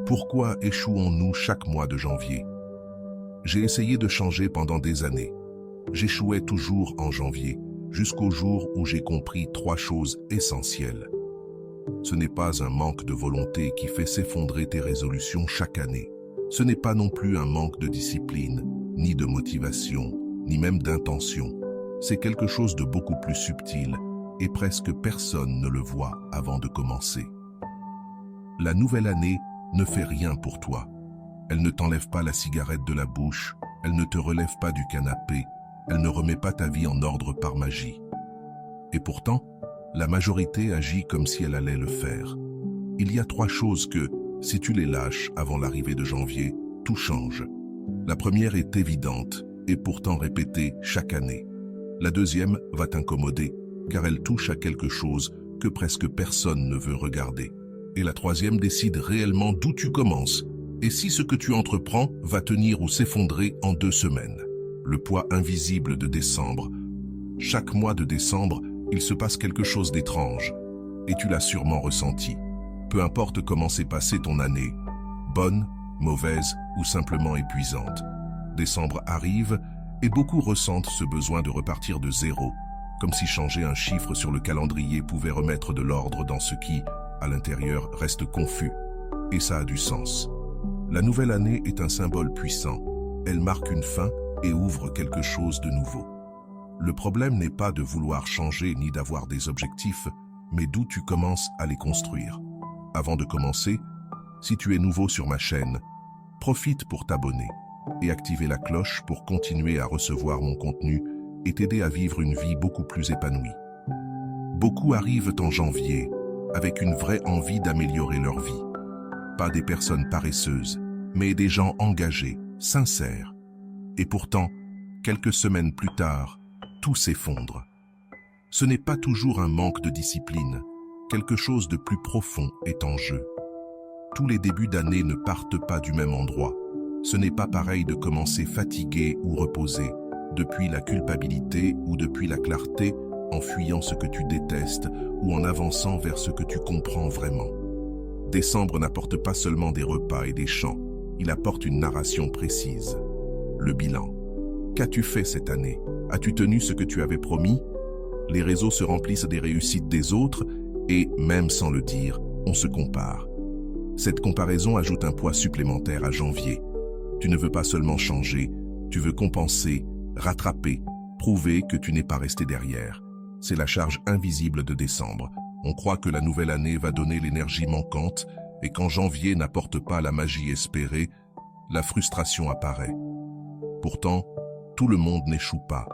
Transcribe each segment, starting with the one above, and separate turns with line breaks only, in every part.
Pourquoi échouons-nous chaque mois de janvier? J'ai essayé de changer pendant des années. J'échouais toujours en janvier, jusqu'au jour où j'ai compris 3 choses essentielles. Ce n'est pas un manque de volonté qui fait s'effondrer tes résolutions chaque année. Ce n'est pas non plus un manque de discipline, ni de motivation, ni même d'intention. C'est quelque chose de beaucoup plus subtil, et presque personne ne le voit avant de commencer. La nouvelle année ne fait rien pour toi. Elle ne t'enlève pas la cigarette de la bouche, elle ne te relève pas du canapé, elle ne remet pas ta vie en ordre par magie. Et pourtant, la majorité agit comme si elle allait le faire. Il y a 3 choses que, si tu les lâches avant l'arrivée de janvier, tout change. La première est évidente et pourtant répétée chaque année. La deuxième va t'incommoder, car elle touche à quelque chose que presque personne ne veut regarder. Et la troisième décide réellement d'où tu commences, et si ce que tu entreprends va tenir ou s'effondrer en 2 semaines. Le poids invisible de décembre. Chaque mois de décembre, il se passe quelque chose d'étrange, et tu l'as sûrement ressenti. Peu importe comment s'est passée ton année, bonne, mauvaise ou simplement épuisante. Décembre arrive, et beaucoup ressentent ce besoin de repartir de zéro, comme si changer un chiffre sur le calendrier pouvait remettre de l'ordre dans ce qui, à l'intérieur, reste confus. Et ça a du sens. La nouvelle année est un symbole puissant. Elle marque une fin et ouvre quelque chose de nouveau. Le problème n'est pas de vouloir changer ni d'avoir des objectifs, mais d'où tu commences à les construire. Avant de commencer, si tu es nouveau sur ma chaîne, profite pour t'abonner et activer la cloche pour continuer à recevoir mon contenu et t'aider à vivre une vie beaucoup plus épanouie. Beaucoup arrivent en janvier avec une vraie envie d'améliorer leur vie. Pas des personnes paresseuses, mais des gens engagés, sincères. Et pourtant, quelques semaines plus tard, tout s'effondre. Ce n'est pas toujours un manque de discipline, quelque chose de plus profond est en jeu. Tous les débuts d'année ne partent pas du même endroit. Ce n'est pas pareil de commencer fatigué ou reposé, depuis la culpabilité ou depuis la clarté, en fuyant ce que tu détestes ou en avançant vers ce que tu comprends vraiment. Décembre n'apporte pas seulement des repas et des chants, il apporte une narration précise. Le bilan. Qu'as-tu fait cette année? As-tu tenu ce que tu avais promis? Les réseaux se remplissent des réussites des autres et, même sans le dire, on se compare. Cette comparaison ajoute un poids supplémentaire à janvier. Tu ne veux pas seulement changer, tu veux compenser, rattraper, prouver que tu n'es pas resté derrière. C'est la charge invisible de décembre. On croit que la nouvelle année va donner l'énergie manquante et quand janvier n'apporte pas la magie espérée, la frustration apparaît. Pourtant, tout le monde n'échoue pas.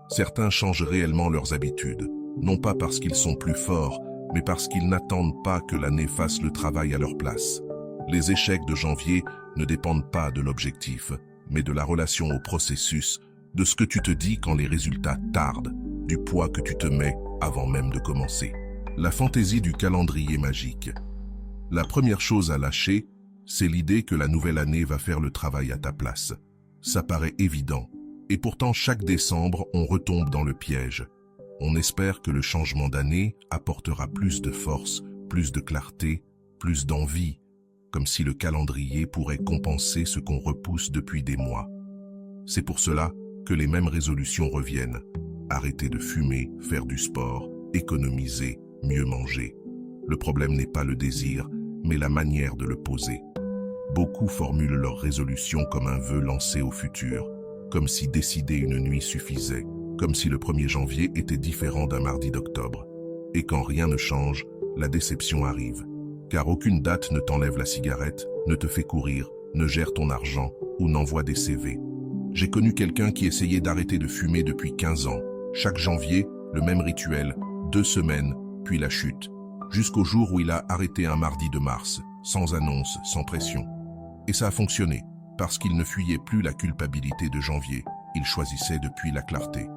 Certains changent réellement leurs habitudes, non pas parce qu'ils sont plus forts, mais parce qu'ils n'attendent pas que l'année fasse le travail à leur place. Les échecs de janvier ne dépendent pas de l'objectif, mais de la relation au processus, de ce que tu te dis quand les résultats tardent, du poids que tu te mets avant même de commencer. La fantaisie du calendrier magique. La première chose à lâcher, c'est l'idée que la nouvelle année va faire le travail à ta place. Ça paraît évident, et pourtant chaque décembre, on retombe dans le piège. On espère que le changement d'année apportera plus de force, plus de clarté, plus d'envie, comme si le calendrier pourrait compenser ce qu'on repousse depuis des mois. C'est pour cela que les mêmes résolutions reviennent. Arrêter de fumer, faire du sport, économiser, mieux manger. Le problème n'est pas le désir, mais la manière de le poser. Beaucoup formulent leurs résolutions comme un vœu lancé au futur, comme si décider une nuit suffisait, comme si le 1er janvier était différent d'un mardi d'octobre. Et quand rien ne change, la déception arrive. Car aucune date ne t'enlève la cigarette, ne te fait courir, ne gère ton argent ou n'envoie des CV. J'ai connu quelqu'un qui essayait d'arrêter de fumer depuis 15 ans. Chaque janvier, le même rituel, 2 semaines, puis la chute. Jusqu'au jour où il a arrêté un mardi de mars, sans annonce, sans pression. Et ça a fonctionné, parce qu'il ne fuyait plus la culpabilité de janvier, il choisissait depuis la clarté.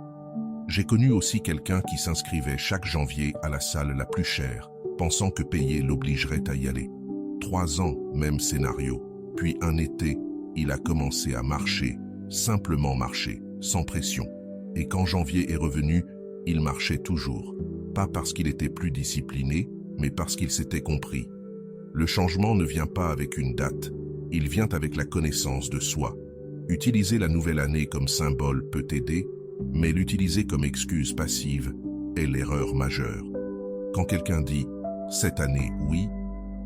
J'ai connu aussi quelqu'un qui s'inscrivait chaque janvier à la salle la plus chère, pensant que payer l'obligerait à y aller. 3 ans, même scénario. Puis un été, il a commencé à marcher, simplement marcher, sans pression. Et quand janvier est revenu, il marchait toujours. Pas parce qu'il était plus discipliné, mais parce qu'il s'était compris. Le changement ne vient pas avec une date, il vient avec la connaissance de soi. Utiliser la nouvelle année comme symbole peut aider, mais l'utiliser comme excuse passive est l'erreur majeure. Quand quelqu'un dit « cette année, oui »,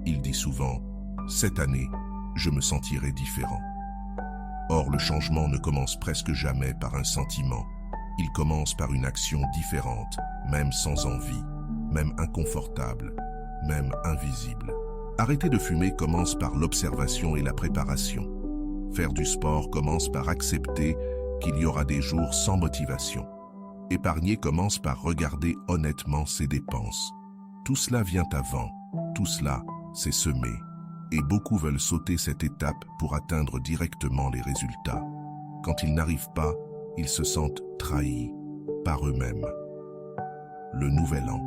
il dit souvent « cette année, je me sentirai différent ». Or, le changement ne commence presque jamais par un sentiment. Il commence par une action différente, même sans envie, même inconfortable, même invisible. Arrêter de fumer commence par l'observation et la préparation. Faire du sport commence par accepter qu'il y aura des jours sans motivation. Épargner commence par regarder honnêtement ses dépenses. Tout cela vient avant, tout cela, c'est semer. Et beaucoup veulent sauter cette étape pour atteindre directement les résultats. Quand ils n'arrivent pas, ils se sentent trahis par eux-mêmes. Le nouvel an.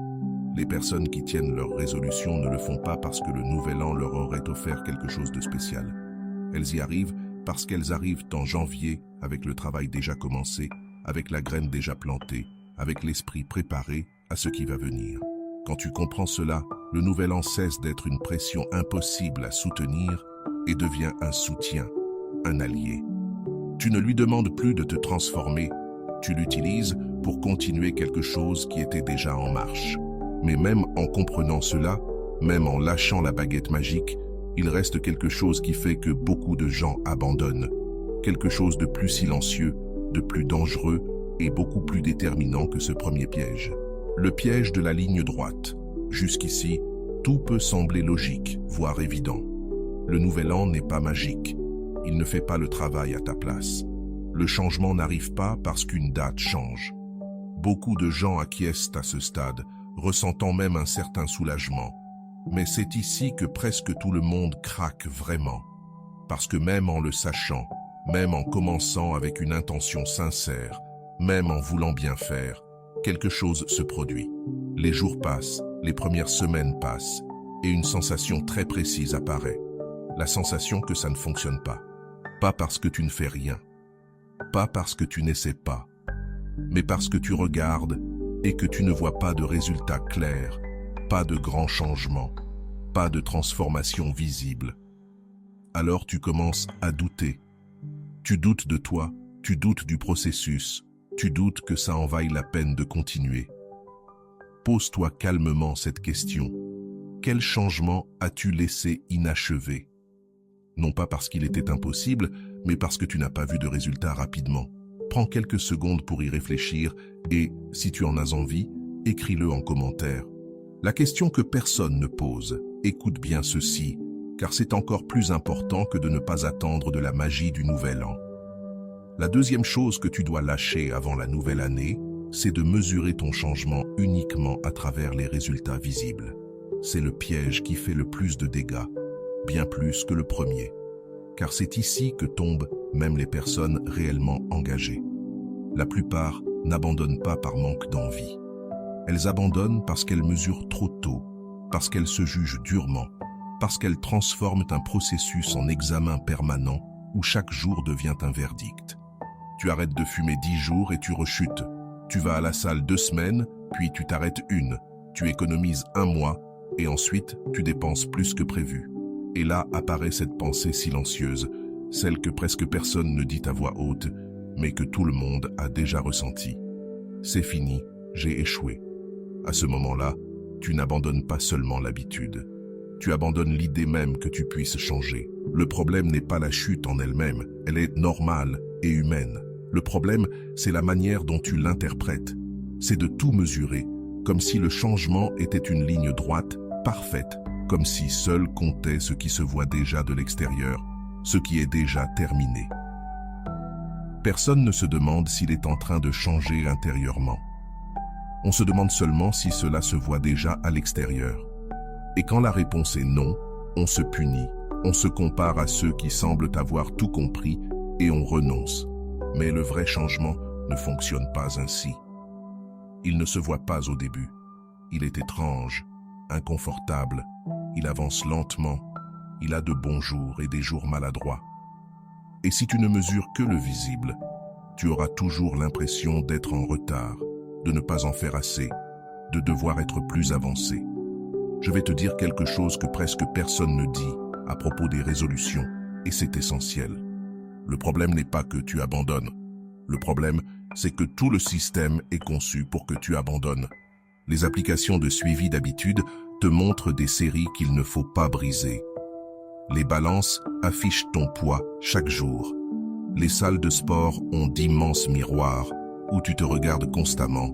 Les personnes qui tiennent leurs résolutions ne le font pas parce que le nouvel an leur aurait offert quelque chose de spécial. Elles y arrivent parce qu'elles arrivent en janvier avec le travail déjà commencé, avec la graine déjà plantée, avec l'esprit préparé à ce qui va venir. Quand tu comprends cela, le nouvel an cesse d'être une pression impossible à soutenir et devient un soutien, un allié. Tu ne lui demandes plus de te transformer, tu l'utilises pour continuer quelque chose qui était déjà en marche. Mais même en comprenant cela, même en lâchant la baguette magique, il reste quelque chose qui fait que beaucoup de gens abandonnent. Quelque chose de plus silencieux, de plus dangereux et beaucoup plus déterminant que ce premier piège. Le piège de la ligne droite. Jusqu'ici, tout peut sembler logique, voire évident. Le nouvel an n'est pas magique. Il ne fait pas le travail à ta place. Le changement n'arrive pas parce qu'une date change. Beaucoup de gens acquiescent à ce stade, ressentant même un certain soulagement. Mais c'est ici que presque tout le monde craque vraiment. Parce que même en le sachant, même en commençant avec une intention sincère, même en voulant bien faire, quelque chose se produit. Les jours passent, les premières semaines passent, et une sensation très précise apparaît. La sensation que ça ne fonctionne pas. Pas parce que tu ne fais rien, pas parce que tu n'essaies pas, mais parce que tu regardes et que tu ne vois pas de résultats clairs, pas de grands changements, pas de transformation visible. Alors tu commences à douter. Tu doutes de toi, tu doutes du processus, tu doutes que ça en vaille la peine de continuer. Pose-toi calmement cette question. Quel changement as-tu laissé inachevé? Non pas parce qu'il était impossible, mais parce que tu n'as pas vu de résultat rapidement. Prends quelques secondes pour y réfléchir et, si tu en as envie, écris-le en commentaire. La question que personne ne pose, écoute bien ceci, car c'est encore plus important que de ne pas attendre de la magie du nouvel an. La deuxième chose que tu dois lâcher avant la nouvelle année, c'est de mesurer ton changement uniquement à travers les résultats visibles. C'est le piège qui fait le plus de dégâts, bien plus que le premier. Car c'est ici que tombent même les personnes réellement engagées. La plupart n'abandonnent pas par manque d'envie. Elles abandonnent parce qu'elles mesurent trop tôt, parce qu'elles se jugent durement, parce qu'elles transforment un processus en examen permanent où chaque jour devient un verdict. Tu arrêtes de fumer 10 jours et tu rechutes. Tu vas à la salle 2 semaines, puis tu t'arrêtes 1. Tu économises 1 mois et ensuite tu dépenses plus que prévu. Et là apparaît cette pensée silencieuse, celle que presque personne ne dit à voix haute, mais que tout le monde a déjà ressentie. C'est fini, j'ai échoué. À ce moment-là, tu n'abandonnes pas seulement l'habitude. Tu abandonnes l'idée même que tu puisses changer. Le problème n'est pas la chute en elle-même, elle est normale et humaine. Le problème, c'est la manière dont tu l'interprètes. C'est de tout mesurer, comme si le changement était une ligne droite, parfaite, comme si seul comptait ce qui se voit déjà de l'extérieur, ce qui est déjà terminé. Personne ne se demande s'il est en train de changer intérieurement. On se demande seulement si cela se voit déjà à l'extérieur. Et quand la réponse est non, on se punit, on se compare à ceux qui semblent avoir tout compris et on renonce. Mais le vrai changement ne fonctionne pas ainsi. Il ne se voit pas au début. Il est étrange, inconfortable, il avance lentement, il a de bons jours et des jours maladroits. Et si tu ne mesures que le visible, tu auras toujours l'impression d'être en retard, de ne pas en faire assez, de devoir être plus avancé. je vais te dire quelque chose que presque personne ne dit à propos des résolutions, et c'est essentiel. Le problème n'est pas que tu abandonnes. Le problème, c'est que tout le système est conçu pour que tu abandonnes. Les applications de suivi d'habitude te montrent des séries qu'il ne faut pas briser. Les balances affichent ton poids chaque jour. Les salles de sport ont d'immenses miroirs où tu te regardes constamment.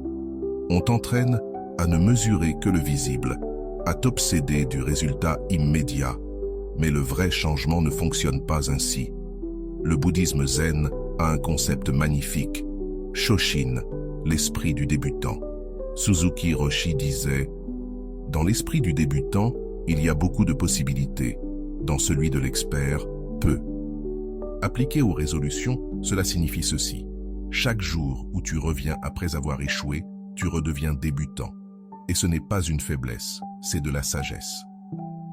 On t'entraîne à ne mesurer que le visible, à t'obséder du résultat immédiat. Mais le vrai changement ne fonctionne pas ainsi. Le bouddhisme zen a un concept magnifique, Shoshin, l'esprit du débutant. Suzuki Roshi disait « Dans l'esprit du débutant, il y a beaucoup de possibilités. Dans celui de l'expert, peu. » Appliqué aux résolutions, cela signifie ceci. Chaque jour où tu reviens après avoir échoué, tu redeviens débutant. Et ce n'est pas une faiblesse, c'est de la sagesse.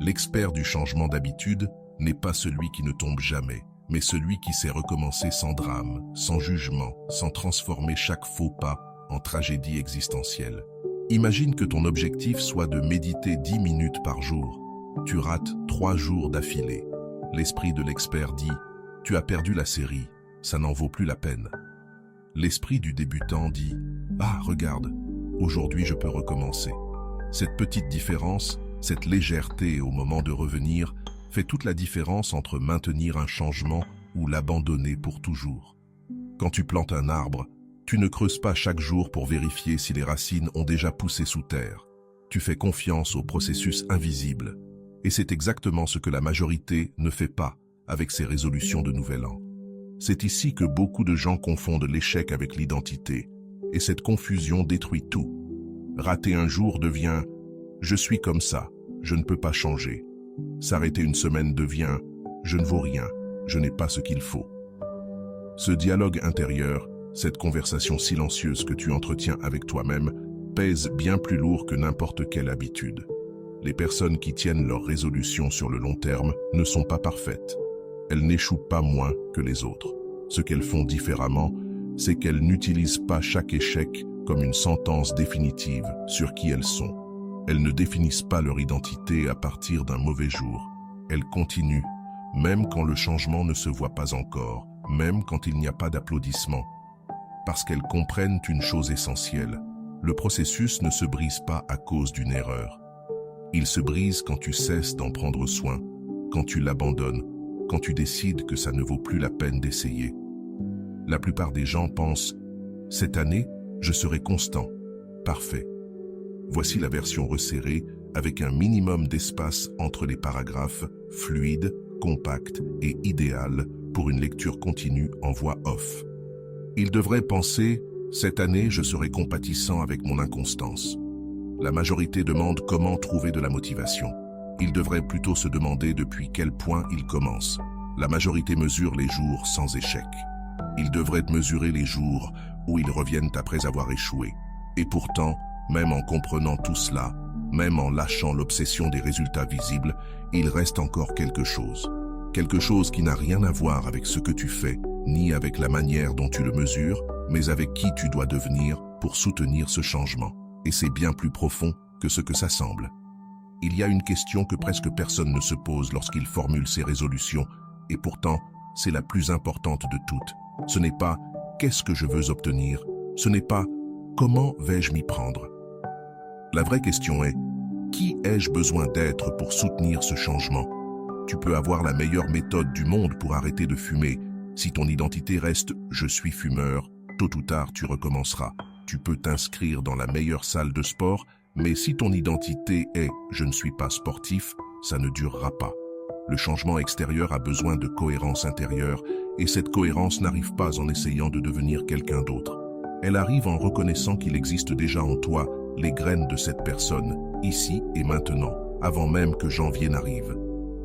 L'expert du changement d'habitude n'est pas celui qui ne tombe jamais, mais celui qui sait recommencer sans drame, sans jugement, sans transformer chaque faux pas en tragédie existentielle. Imagine que ton objectif soit de méditer 10 minutes par jour. Tu rates 3 jours d'affilée. L'esprit de l'expert dit « Tu as perdu la série, ça n'en vaut plus la peine. » L'esprit du débutant dit « Ah, regarde, aujourd'hui je peux recommencer. » Cette petite différence, cette légèreté au moment de revenir, fait toute la différence entre maintenir un changement ou l'abandonner pour toujours. Quand tu plantes un arbre, tu ne creuses pas chaque jour pour vérifier si les racines ont déjà poussé sous terre. Tu fais confiance au processus invisible. Et c'est exactement ce que la majorité ne fait pas avec ses résolutions de Nouvel An. C'est ici que beaucoup de gens confondent l'échec avec l'identité. Et cette confusion détruit tout. Rater un jour devient « je suis comme ça, je ne peux pas changer ». S'arrêter une semaine devient « je ne vaux rien, je n'ai pas ce qu'il faut ». Ce dialogue intérieur, cette conversation silencieuse que tu entretiens avec toi-même, pèse bien plus lourd que n'importe quelle habitude. Les personnes qui tiennent leurs résolutions sur le long terme ne sont pas parfaites. Elles n'échouent pas moins que les autres. Ce qu'elles font différemment, c'est qu'elles n'utilisent pas chaque échec comme une sentence définitive sur qui elles sont. Elles ne définissent pas leur identité à partir d'un mauvais jour. Elles continuent, même quand le changement ne se voit pas encore, même quand il n'y a pas d'applaudissements. Parce qu'elles comprennent une chose essentielle. Le processus ne se brise pas à cause d'une erreur. Il se brise quand tu cesses d'en prendre soin, quand tu l'abandonnes, quand tu décides que ça ne vaut plus la peine d'essayer. La plupart des gens pensent « Cette année, je serai constant, parfait ». Voici la version resserrée avec un minimum d'espace entre les paragraphes, fluide, compact et idéal pour une lecture continue en voix off. Ils devraient penser « Cette année, je serai compatissant avec mon inconstance ». La majorité demande comment trouver de la motivation. Ils devraient plutôt se demander depuis quel point ils commencent. La majorité mesure les jours sans échec. Ils devraient mesurer les jours où ils reviennent après avoir échoué. Et pourtant, même en comprenant tout cela, même en lâchant l'obsession des résultats visibles, il reste encore quelque chose. Quelque chose qui n'a rien à voir avec ce que tu fais, ni avec la manière dont tu le mesures, mais avec qui tu dois devenir pour soutenir ce changement. Et c'est bien plus profond que ce que ça semble. Il y a une question que presque personne ne se pose lorsqu'il formule ses résolutions, et pourtant, c'est la plus importante de toutes. Ce n'est pas « qu'est-ce que je veux obtenir ?» Ce n'est pas « comment vais-je m'y prendre ?» La vraie question est « qui ai-je besoin d'être pour soutenir ce changement ?» Tu peux avoir la meilleure méthode du monde pour arrêter de fumer. Si ton identité reste « je suis fumeur », tôt ou tard tu recommenceras. Tu peux t'inscrire dans la meilleure salle de sport, mais si ton identité est « je ne suis pas sportif », ça ne durera pas. Le changement extérieur a besoin de cohérence intérieure, et cette cohérence n'arrive pas en essayant de devenir quelqu'un d'autre. Elle arrive en reconnaissant qu'il existe déjà en toi les graines de cette personne, ici et maintenant, avant même que janvier n'arrive.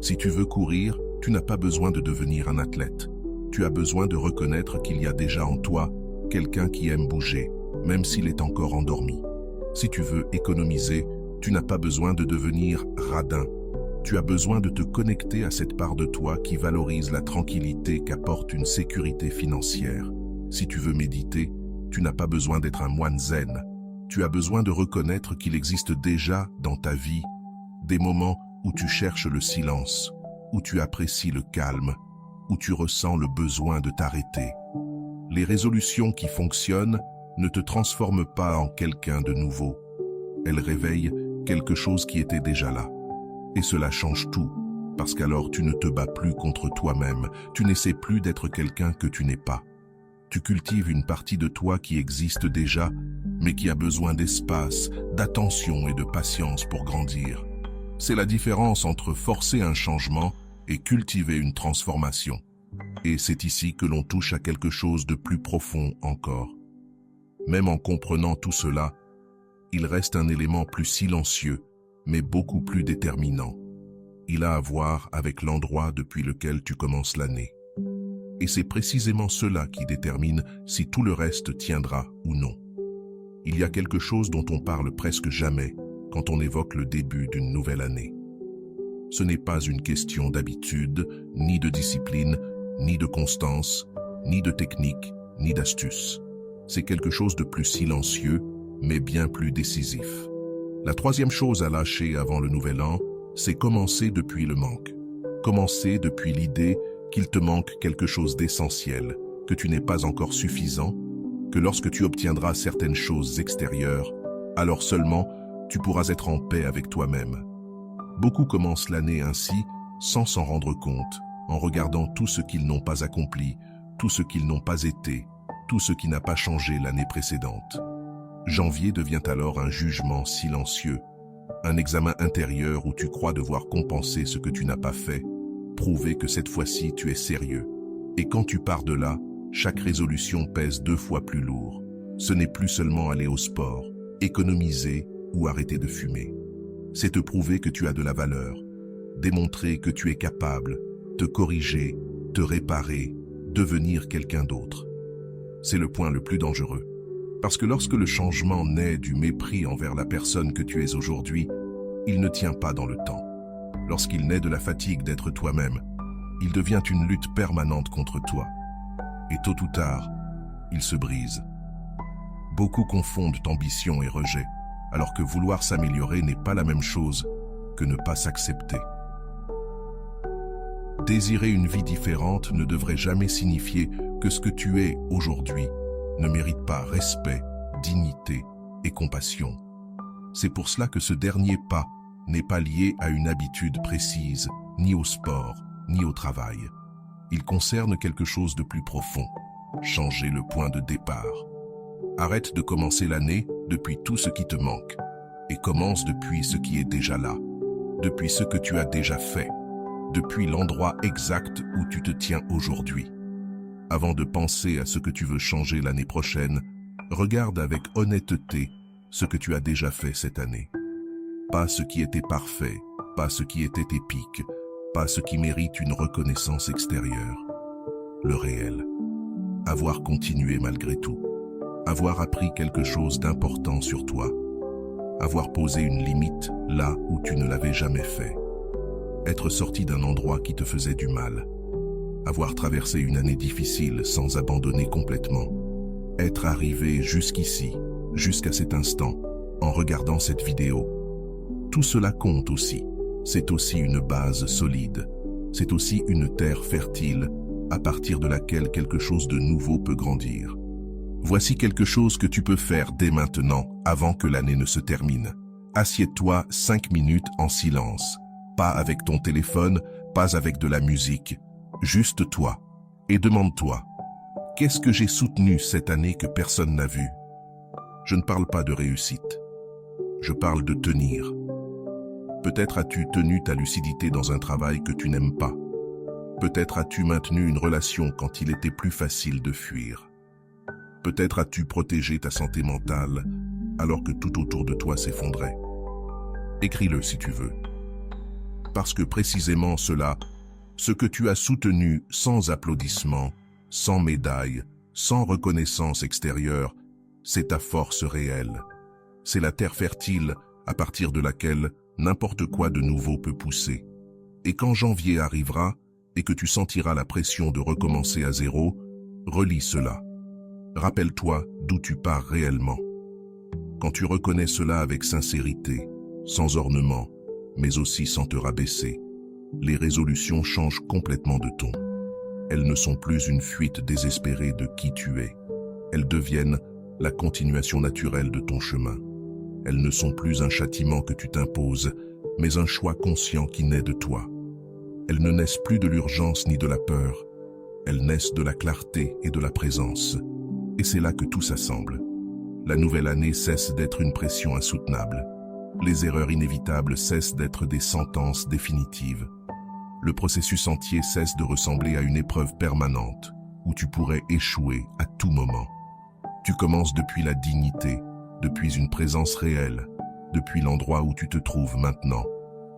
Si tu veux courir, tu n'as pas besoin de devenir un athlète. Tu as besoin de reconnaître qu'il y a déjà en toi quelqu'un qui aime bouger, même s'il est encore endormi. Si tu veux économiser, tu n'as pas besoin de devenir radin. Tu as besoin de te connecter à cette part de toi qui valorise la tranquillité qu'apporte une sécurité financière. Si tu veux méditer, tu n'as pas besoin d'être un moine zen. Tu as besoin de reconnaître qu'il existe déjà dans ta vie des moments où tu cherches le silence, où tu apprécies le calme, où tu ressens le besoin de t'arrêter. Les résolutions qui fonctionnent ne te transforment pas en quelqu'un de nouveau. Elles réveillent quelque chose qui était déjà là. Et cela change tout, parce qu'alors tu ne te bats plus contre toi-même, tu n'essaies plus d'être quelqu'un que tu n'es pas. Tu cultives une partie de toi qui existe déjà, mais qui a besoin d'espace, d'attention et de patience pour grandir. C'est la différence entre forcer un changement et cultiver une transformation. Et c'est ici que l'on touche à quelque chose de plus profond encore. Même en comprenant tout cela, il reste un élément plus silencieux, mais beaucoup plus déterminant. Il a à voir avec l'endroit depuis lequel tu commences l'année. Et c'est précisément cela qui détermine si tout le reste tiendra ou non. Il y a quelque chose dont on parle presque jamais quand on évoque le début d'une nouvelle année. Ce n'est pas une question d'habitude, ni de discipline, ni de constance, ni de technique, ni d'astuce. C'est quelque chose de plus silencieux, mais bien plus décisif. La troisième chose à lâcher avant le nouvel an, c'est commencer depuis le manque. Commencer depuis l'idée qu'il te manque quelque chose d'essentiel, que tu n'es pas encore suffisant, que lorsque tu obtiendras certaines choses extérieures, alors seulement tu pourras être en paix avec toi-même. Beaucoup commencent l'année ainsi, sans s'en rendre compte, en regardant tout ce qu'ils n'ont pas accompli, tout ce qu'ils n'ont pas été, tout ce qui n'a pas changé l'année précédente. Janvier devient alors un jugement silencieux, un examen intérieur où tu crois devoir compenser ce que tu n'as pas fait, prouver que cette fois-ci tu es sérieux. Et quand tu pars de là, chaque résolution pèse 2 fois plus lourd. Ce n'est plus seulement aller au sport, économiser ou arrêter de fumer. C'est te prouver que tu as de la valeur, démontrer que tu es capable, te corriger, te réparer, devenir quelqu'un d'autre. C'est le point le plus dangereux. Parce que lorsque le changement naît du mépris envers la personne que tu es aujourd'hui, il ne tient pas dans le temps. Lorsqu'il naît de la fatigue d'être toi-même, il devient une lutte permanente contre toi. Et tôt ou tard, il se brise. Beaucoup confondent ambition et rejet, alors que vouloir s'améliorer n'est pas la même chose que ne pas s'accepter. Désirer une vie différente ne devrait jamais signifier que ce que tu es aujourd'hui ne mérite pas respect, dignité et compassion. C'est pour cela que ce dernier pas n'est pas lié à une habitude précise, ni au sport, ni au travail. Il concerne quelque chose de plus profond, changer le point de départ. Arrête de commencer l'année depuis tout ce qui te manque et commence depuis ce qui est déjà là, depuis ce que tu as déjà fait, depuis l'endroit exact où tu te tiens aujourd'hui. Avant de penser à ce que tu veux changer l'année prochaine, regarde avec honnêteté ce que tu as déjà fait cette année. Pas ce qui était parfait, pas ce qui était épique, pas ce qui mérite une reconnaissance extérieure. Le réel. Avoir continué malgré tout. Avoir appris quelque chose d'important sur toi. Avoir posé une limite là où tu ne l'avais jamais fait. Être sorti d'un endroit qui te faisait du mal. Avoir traversé une année difficile sans abandonner complètement. Être arrivé jusqu'ici, jusqu'à cet instant, en regardant cette vidéo. Tout cela compte aussi. C'est aussi une base solide. C'est aussi une terre fertile, à partir de laquelle quelque chose de nouveau peut grandir. Voici quelque chose que tu peux faire dès maintenant, avant que l'année ne se termine. Assieds-toi 5 minutes en silence. Pas avec ton téléphone, pas avec de la musique. Juste toi. Et demande-toi, qu'est-ce que j'ai soutenu cette année que personne n'a vu? Je ne parle pas de réussite. Je parle de tenir. Peut-être as-tu tenu ta lucidité dans un travail que tu n'aimes pas. Peut-être as-tu maintenu une relation quand il était plus facile de fuir. Peut-être as-tu protégé ta santé mentale alors que tout autour de toi s'effondrait. Écris-le si tu veux. Parce que précisément cela, ce que tu as soutenu sans applaudissements, sans médaille, sans reconnaissance extérieure, c'est ta force réelle. C'est la terre fertile à partir de laquelle n'importe quoi de nouveau peut pousser. Et quand janvier arrivera et que tu sentiras la pression de recommencer à zéro, relis cela. Rappelle-toi d'où tu pars réellement. Quand tu reconnais cela avec sincérité, sans ornement, mais aussi sans te rabaisser. Les résolutions changent complètement de ton. Elles ne sont plus une fuite désespérée de qui tu es. Elles deviennent la continuation naturelle de ton chemin. Elles ne sont plus un châtiment que tu t'imposes, mais un choix conscient qui naît de toi. Elles ne naissent plus de l'urgence ni de la peur. Elles naissent de la clarté et de la présence. Et c'est là que tout s'assemble. La nouvelle année cesse d'être une pression insoutenable. Les erreurs inévitables cessent d'être des sentences définitives. Le processus entier cesse de ressembler à une épreuve permanente, où tu pourrais échouer à tout moment. Tu commences depuis la dignité, depuis une présence réelle, depuis l'endroit où tu te trouves maintenant,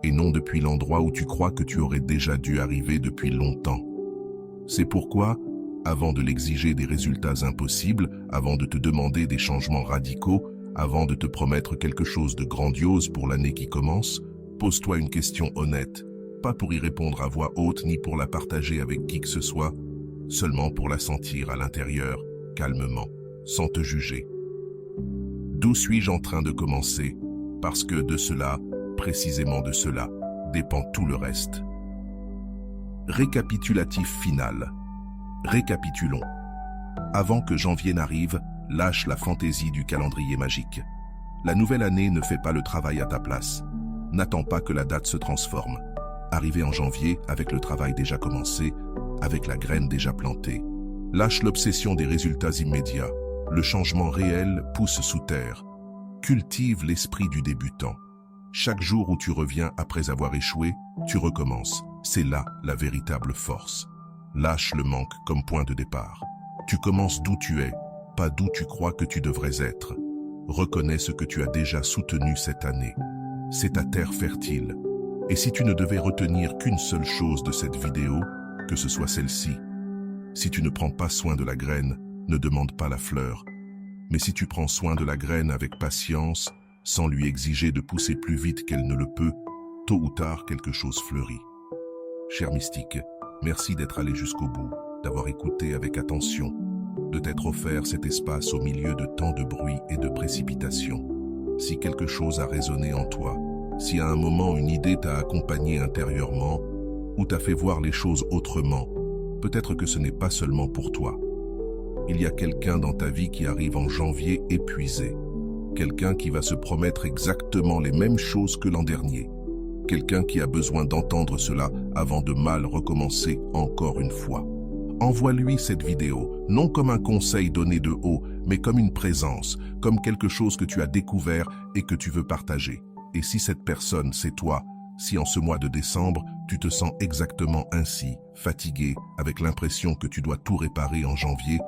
et non depuis l'endroit où tu crois que tu aurais déjà dû arriver depuis longtemps. C'est pourquoi, avant de l'exiger des résultats impossibles, avant de te demander des changements radicaux, avant de te promettre quelque chose de grandiose pour l'année qui commence, pose-toi une question honnête, pas pour y répondre à voix haute ni pour la partager avec qui que ce soit, seulement pour la sentir à l'intérieur, calmement, sans te juger. D'où suis-je en train de commencer? Parce que de cela, précisément de cela, dépend tout le reste. Récapitulatif final. Récapitulons. Avant que janvier n'arrive, lâche la fantaisie du calendrier magique. La nouvelle année ne fait pas le travail à ta place. N'attends pas que la date se transforme. Arrivé en janvier, avec le travail déjà commencé, avec la graine déjà plantée. Lâche l'obsession des résultats immédiats. Le changement réel pousse sous terre. Cultive l'esprit du débutant. Chaque jour où tu reviens après avoir échoué, tu recommences. C'est là la véritable force. Lâche le manque comme point de départ. Tu commences d'où tu es, pas d'où tu crois que tu devrais être. Reconnais ce que tu as déjà soutenu cette année. C'est ta terre fertile. Et si tu ne devais retenir qu'une seule chose de cette vidéo, que ce soit celle-ci. Si tu ne prends pas soin de la graine, ne demande pas la fleur. Mais si tu prends soin de la graine avec patience, sans lui exiger de pousser plus vite qu'elle ne le peut, tôt ou tard quelque chose fleurit. Cher mystique, merci d'être allé jusqu'au bout, d'avoir écouté avec attention, de t'être offert cet espace au milieu de tant de bruit et de précipitation. Si quelque chose a résonné en toi, si à un moment une idée t'a accompagné intérieurement ou t'a fait voir les choses autrement, peut-être que ce n'est pas seulement pour toi. Il y a quelqu'un dans ta vie qui arrive en janvier épuisé, quelqu'un qui va se promettre exactement les mêmes choses que l'an dernier, quelqu'un qui a besoin d'entendre cela avant de mal recommencer encore une fois. Envoie-lui cette vidéo, non comme un conseil donné de haut, mais comme une présence, comme quelque chose que tu as découvert et que tu veux partager. Et si cette personne, c'est toi, si en ce mois de décembre, tu te sens exactement ainsi, fatigué, avec l'impression que tu dois tout réparer en janvier,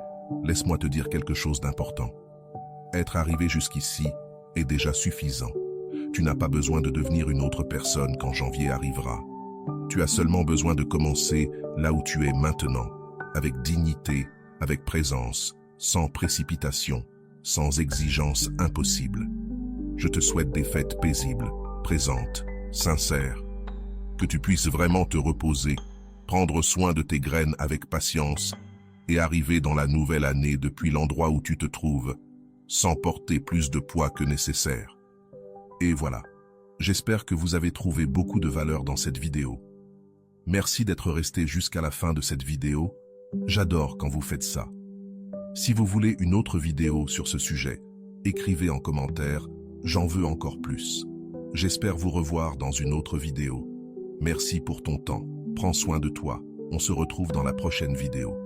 laisse-moi te dire quelque chose d'important. Être arrivé jusqu'ici est déjà suffisant. Tu n'as pas besoin de devenir une autre personne quand janvier arrivera. Tu as seulement besoin de commencer là où tu es maintenant, avec dignité, avec présence, sans précipitation, sans exigence impossible. Je te souhaite des fêtes paisibles, présentes, sincères. Que tu puisses vraiment te reposer, prendre soin de tes graines avec patience et arriver dans la nouvelle année depuis l'endroit où tu te trouves, sans porter plus de poids que nécessaire. Et voilà, j'espère que vous avez trouvé beaucoup de valeur dans cette vidéo. Merci d'être resté jusqu'à la fin de cette vidéo. J'adore quand vous faites ça. Si vous voulez une autre vidéo sur ce sujet, écrivez en commentaire, j'en veux encore plus. J'espère vous revoir dans une autre vidéo. Merci pour ton temps, prends soin de toi, on se retrouve dans la prochaine vidéo.